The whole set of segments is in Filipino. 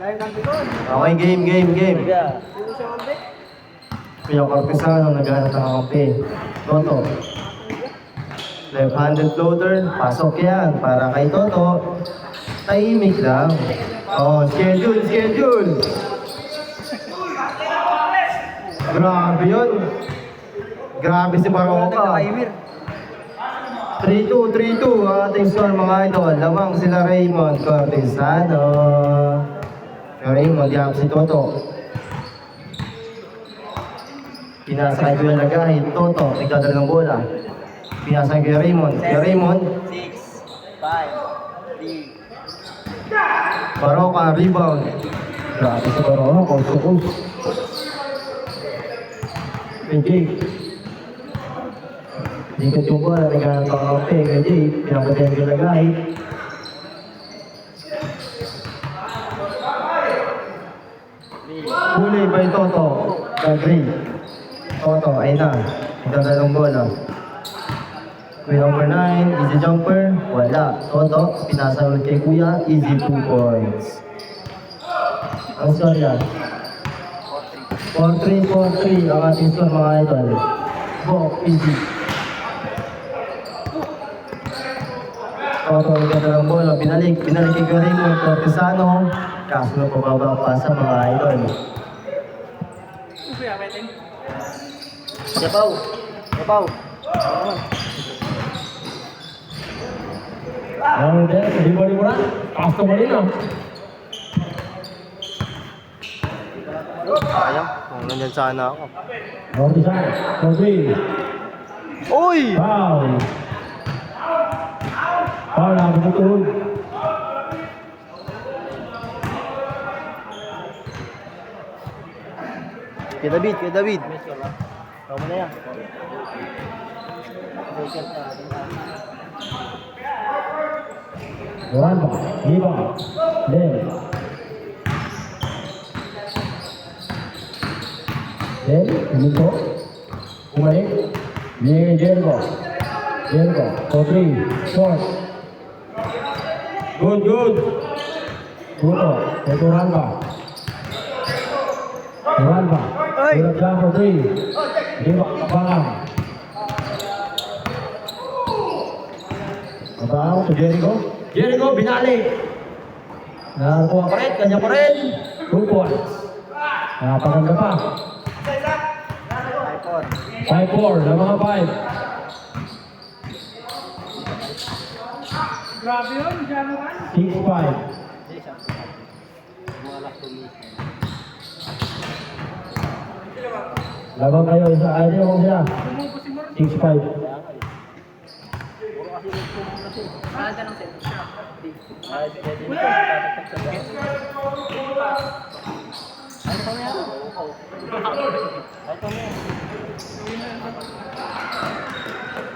Okay, game. Kuya Cortesano, naghanap ng kampi. Toto. Left-handed floater, pasok yan. Para kay Toto. Tahimik lang. Oh, schedule. Grabe yun. Grabe si Baroka. 3-2 ang ating score mga idol. Lamang sila Raymond Cortesano. Raymond, yap si Toto. Pinasa kay Kuya Lagay, Toto, nagdadala ng bola. Pinasa kay Raymond. Kay Raymond. 6, 5, 3. Baroka, rebound. Grabe si Baroka, coast to coast. Kay Jake. Dikit yung bola, naghanap ang kape. Kay Jake, pinapatay ang Kuya Lagay. Huli by Toto. Kay Toto, ayun na. Nagdadala ng bola. Kuya number 9, easy jumper. Wala. Toto, pinasa ulit kay Kuya. Easy 2 points. Ang score yan. 4-3 ang ating score mga idol. Bok, easy. Toto, nagdadala ng bola. Binalik kay Raymond Cortesano. Kaso na pababa pa sa mga idol. Yapaw. Ano din, hindi mo na. Kasto mo rin ah. Sayang, kung nandyan sana ako. Cortesano, for 3. Uy! Foul. Foul na, matutulog. Kaya David. Tama na yan. Yoramba, Iba, Den. Huminto. Bumalik. Bigay Jericho, for 3. Short. Good. Tuto, Yoramba. Hirap lang for 3. Iba, kapangan. Kapangan sa Jericho, binalik. Nakakuha pa rin, kanya pa rin. 2 points. Nakapaganda pa. 5-4, na mga 5. Grabe yun, dyan 6-5. Labang kayo, isa idea mo sila. 6-5.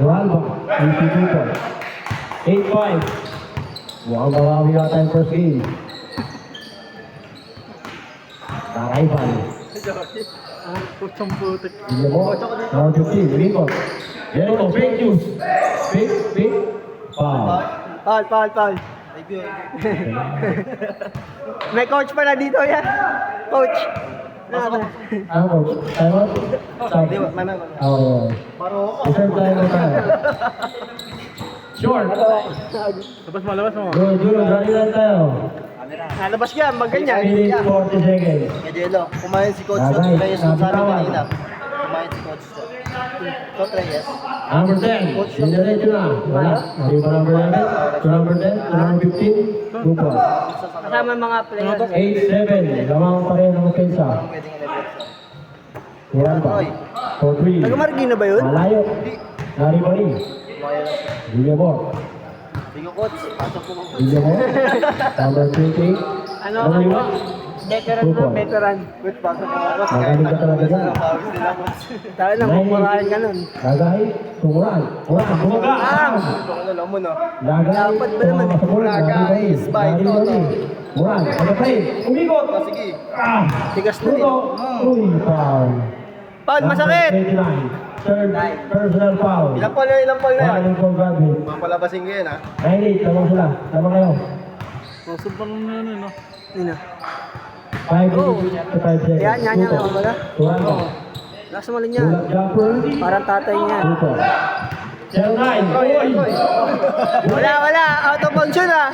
Yoramba, 82 points. 8-5. Mukhang bawawi yata yung first game. Nakaipan. Hindi mo. Round 15, Rico. Jericho, fake news. Fake. Foul. Paul. May coach pala dito yan. Coach. Ano mo? Tayo? Stop. Oo. Reserve tayo. Short. Labas mo. Good. Rally lang tayo. Nalabas yan, magganyan. 8 minutes, 40 seconds. Medyo kumain si Coach Bagay, Reyes sa sabi amin tawag. kanina. Kumain si Coach Reyes. Number 10. Sindiretso na. Wala. Hindi pa number 11. To number 10. To number 15. 2 points. Kasama mga player. 8-7. Lamang pa rin ang offensa. Pwedeng ilabas. Yan ba? For 3. Taga-Marikina ba yun? Malayo. Nari ba rin? Bigyan mo. Bigo Coach, pasok ko. Bigyan mo. Number 20. Ano? Naliwa. Veteran Two na, points. veteran. Coach, pasok ko. Magaling ka talaga dyan. Tayo na, mumurahin ka nun. Lagay. Tumuran. Bumaga. Ito ko na lang mo, no? Lagay. Dapat ba naman? Lagay. By Toto. Muran. Pagkatay. Umikot. Sige. Ah. Tigas na din. Tuto. Uy, foul. Pag masakit! Number 29. Third personal foul. Ilang pal na yan? Foul for Godwin. Mapalabasin ko yan, ha? 9-8. Lamang sila. Lamang kayo. Sobrang ano, no? Yun na. 5 minutes to 5 seconds. Yan, yan, yan. Tutok. Kumbaga. Turanda. Lakas mo lang yan. Bulak jumper. Parang tatay niya. Tutok. 09. Uy! Wala. Out of bounds yun ah.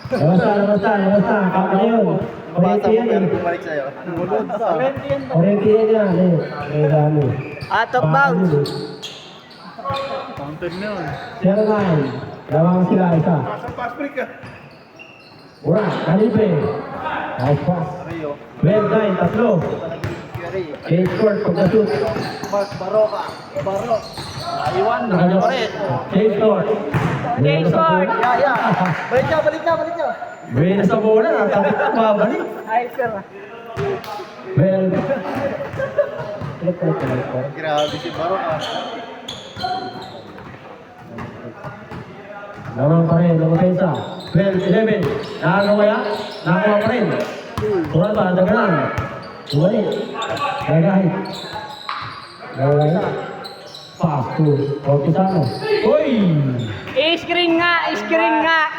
Labas na. Kaka na yun. Oriente yan eh. Bumalik sa'yo. Mulod sa. Oriente yan yan eh. May dami. Out of bounds. Fountain na yun. 09. Lamang sila isa. Ura, Calibre. Nice pass. Rio. 12-9, tatlo. Fury. Case court, pagka-shoot. Mark Baroka. Barok. Naiwan. Nakanya pa rin. Case court. Case court. Yaya. Balik niya. Buena sa bola, tapos mabalik. Hyper ah. 12. Grabe si Baroka. Lamang pa rin, ang offensa. 12-11. Nakagawa ya? Nakakuha pa rin. Turan pa, daganan. Bumalik. Gagahit. Gagahit. Pass to Ortizano. Uy! I-screen nga.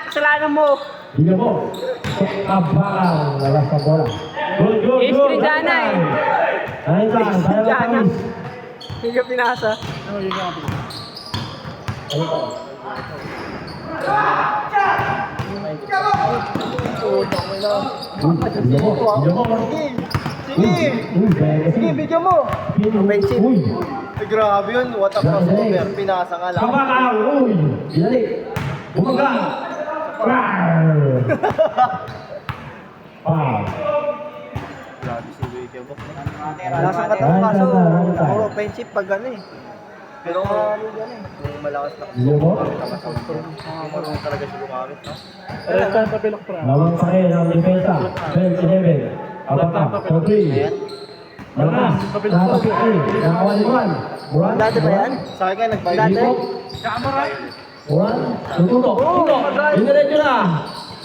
Kasalanan mo. Hindi mo. Kabakang lalas sa bola. Good. I-screen sana eh. Ayun ka, sayang ka kamis. Hindi ka pinasa. Ayun ka. Hindi mo. Sige, video mo. Offensive. Uy! Ay, grabe yun. What a crossover. Pinasa nga lang. Kabakang! Uy! Binalik! Bumaga! Wow! Wow! Grabe si Wake Box. Nasa katang kaso. Puro offensive pag ano eh. Pero kung malakas na Hindi mo? marunong talaga siya gumamit. No? Lamang pa rin ang depensa. 12-11. Abaka, 4-3. Malakas. Nakapasok rin. Nakawaliwan. Buran. Dati ba yan? Sa akin nga, nagbayad. Dati? Buran. Tututok. Diniretso na.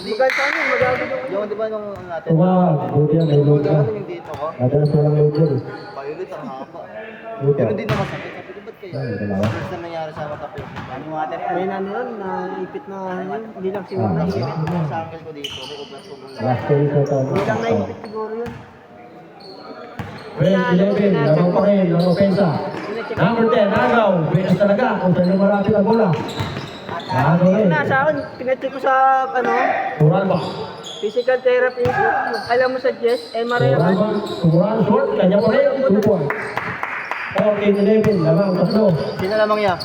Maganda sa amin. Maganda yung... Yung di ba nung ano natin? Tumawag. Buti yan. May load ka. Ano yung dito ko? Nadalas mo lang load yun. Violet ang haba. Buti. Pero hindi na masakit. Sabi ko, ba't kaya? Ay, dalawa. First na nangyari sa mga kapit. Ano water yan? May nano yun, naipit na ano yun. Hindi lang siguro Ah. naipit. Sa angle ko dito, may ubras-ubras lang. Last story ko ito. Hindi lang naipit siguro yun. 12-11. Lamang pa rin ang ofensa. Number 10. Agaw. Benes talaga. Kung saan yung malapit ang bola. Agaw rin. Yun na sa akin, pinacheck ko sa ano, Turan ba? physical therapy. Alam mo sa Jess, MRI Turan ba? Turan short. Kanya pa rin. 2 points. 14-11. Lamang tatlo. Sino lamang yan?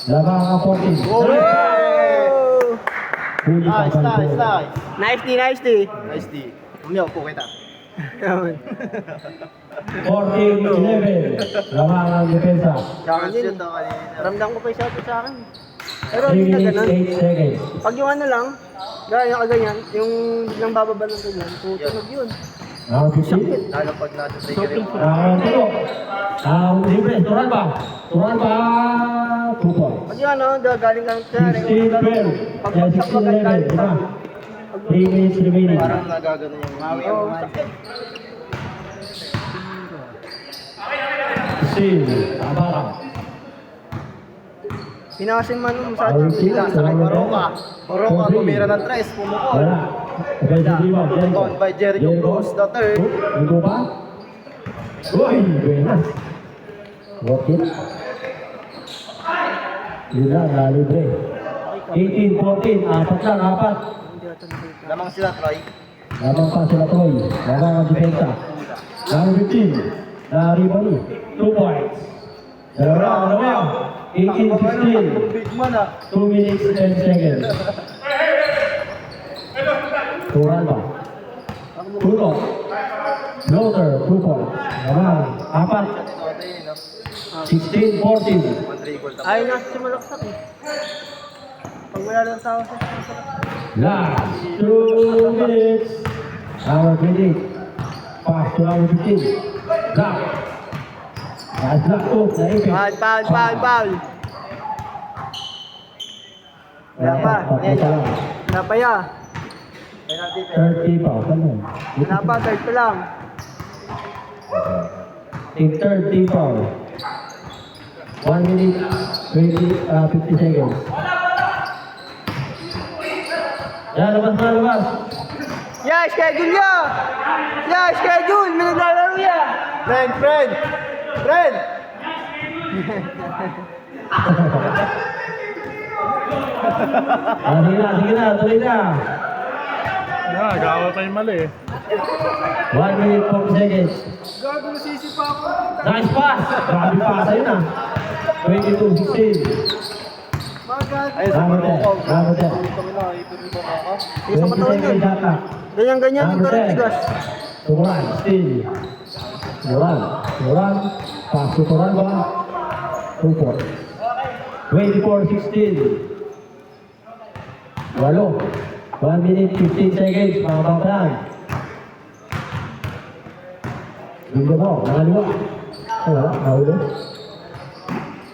Lamang ang 14. Oh! Huli pa Nice. Nice D. Nice D. Umiyaw po kita. 14-11. Lamang ang depensa. Chance yun daw kanina. Ramdam ko pa yung shot sa akin. Pero 3 hindi na minutes, ganun. 8 seconds. Pag yung ano lang, gaya kaganyan, yung biglang bababa ng ganyan, tutunog yun. Ang 15. Lalapag natin sa ikari. Ang tulo. Ang libre. Turan ba? 2 points. Pag yung ano, gagaling ka sa 16-12. pag Yeah, pagsak ka 16-11. Diba? 3 minutes remaining. Parang nagagano yung mawi ang mindset. Seal. Abara. Pinasin man mo sa Ang atin. sila. Baroka, tumira ng tres, pumukol. Wala. Offensive rebound. Jericho. Rebound by Jericho Cruz the third. Ito pa? Uy, buenas. Working. Yun na, libre. 18-14. Apat. Lamang sila, Troy. Lamang pa sila Troy. Lamang ang depensa. Lamang 15. Na rebound. 2 points. Dalawa. 18-16. Big man ah. 2 minutes 10 seconds. Turan ba? Tulo. Floater. 2 points. Lamang. Apat. 16-14. Ay, nasa sumalaksak eh. Pag wala lang tao sa Last 2 minutes. Number 28. Pass to number 15. Block. Last block to. Naipit. Foul. Wala pa. Wala pa ya. 30 pa. Ano? Wala pa, third pa lang. In 30 pa. 1 minute 50 seconds. Yan, labas. Yeah, schedule niya! Yeah, schedule! May naglalaro yan! Friend, friend! Friend! Sige na, tuloy na. Gawa pa yung mali eh. 1 minute 40 seconds. Gago, nasisipa ako. Nice pass! Grabe pasa yun ah. 22-16. Magad. Ayun, sa Number 10. Marocco. Number 10. Ito mo na, ipin mo na ako. Yung sa 20 katawan yun. seconds ata. Ganyan-ganyan yung Number 10. tigas. Turan, still. Turan. Pass to Turan ba? 2-4. 24-16. Walo. 1 minute 15 seconds, mga kabataan. Bigla mo, nangaliwa. Wala, nahulo.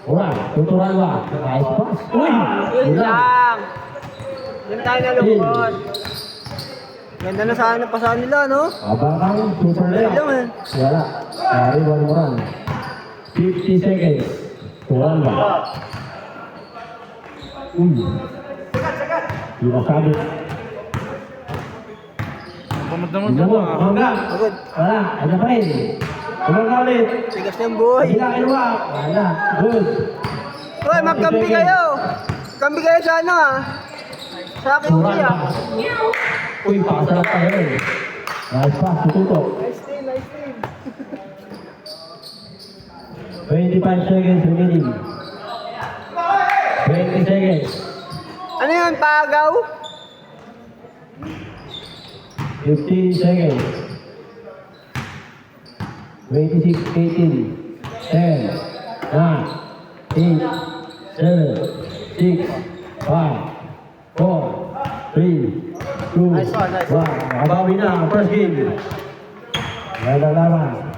Turan, tuturan ba? Nice pass. Uy! Yun Wala. lang. Yan tayo nalungkot. Ganda na sana pa sa nila, no? Abang super Ayun lang layup. eh. Wala. Dari one run. 50 seconds. Turan ba? Di masabi. Damad-damad Hindi ka mo. ba? Mangga. Agad. Wala. Ano pa rin? Kumangga ulit. Tigas na yung buhay. Hindi na kinuha. Wala. Good. Hoy, magkampi kayo. Kampi kayo sa ano ah. Sa akin Turan uwi ba? ah. Uy, pakasarap tayo rin. Nice pass. Tututok. Nice team, nice team. 25 seconds remaining. 20 seconds. Ano yun, pagaw? 15 seconds. 26, 18, 10, 9, 8, 7, 6, 5, 4, 3, 2, Nice one, nice 1. Nakabawi na ang first game. Ganda laban.